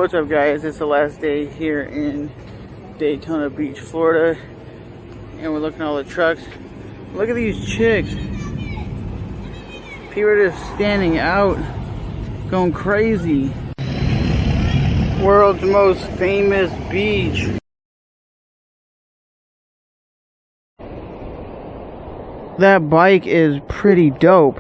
What's up, guys? It's the last day here in Daytona Beach, Florida, and we're looking at all the trucks. Look at these chicks. People are just standing out, going crazy. World's most famous beach. That bike is pretty dope.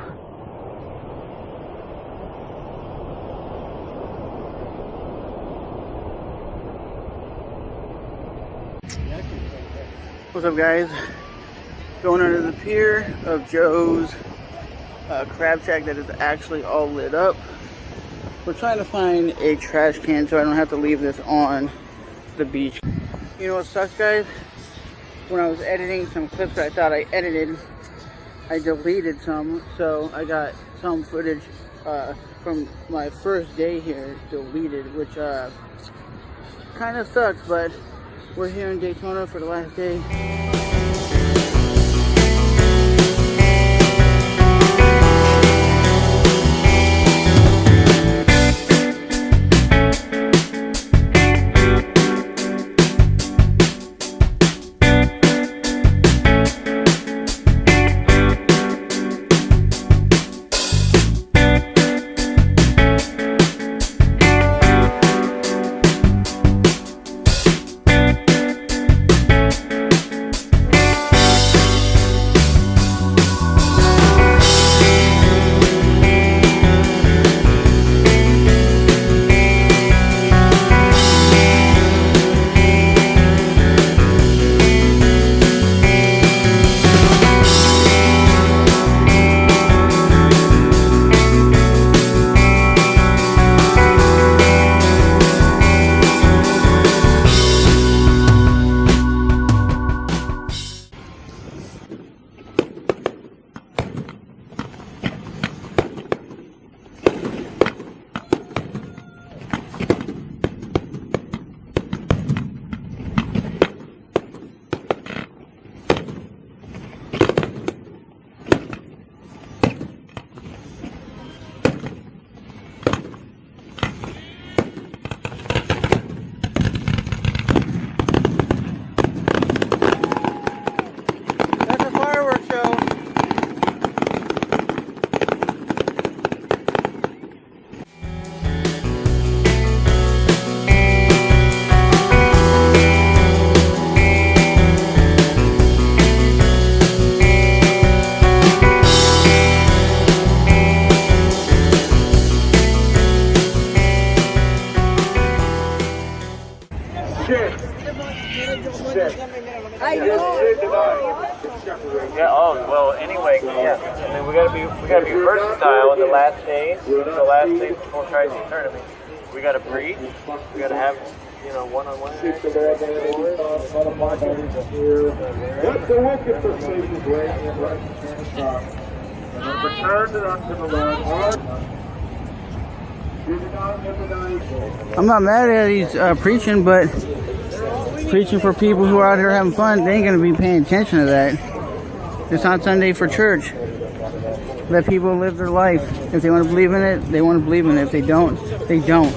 What's up, guys? Going under the pier of Joe's crab shack that is actually all lit up. We're trying to find a trash can so I don't have to leave this on the beach. You know what sucks, guys? When I was editing some clips that I thought I edited, I deleted some, so I got some footage from my first day here deleted, which kind of sucks, but we're here in Daytona for the last day. Yeah. Oh well. Anyway, yeah. I mean, we gotta be versatile in the last days before Tri-State tournament. We gotta breathe. We gotta have one-on-one. I'm not mad at he's preaching, but preaching for people who are out here having fun, they ain't gonna be paying attention to that. It's not Sunday for church. Let people live their life. If they want to believe in it, they want to believe in it. If they don't, they don't.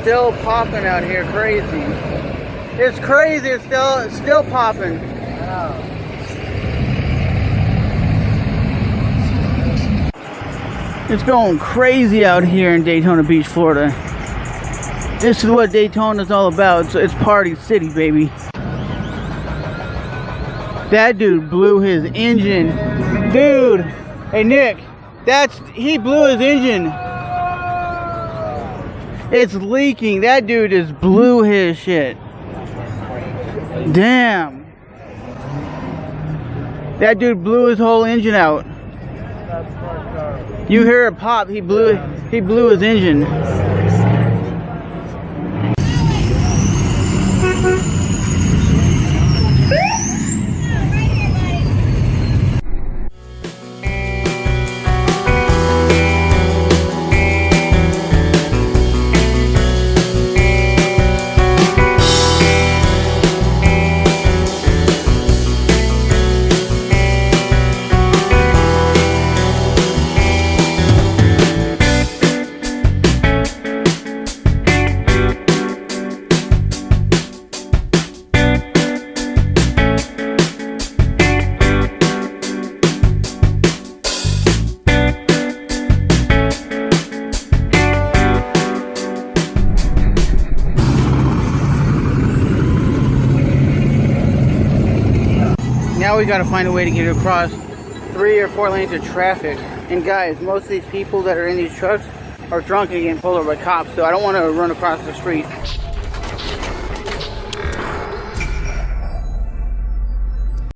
Still popping out here, crazy. It's crazy. It's still popping. It's going crazy out here in Daytona Beach, Florida. This is what Daytona's all about. So it's party city, baby. That dude blew his engine. Dude, hey Nick, he blew his engine. It's leaking. That dude just blew his shit. Damn. That dude blew his whole engine out. You hear it pop. He blew his engine. now we gotta find a way to get across 3 or 4 lanes of traffic. And guys, most of these people that are in these trucks are drunk and getting pulled over by cops, so I don't want to run across the street.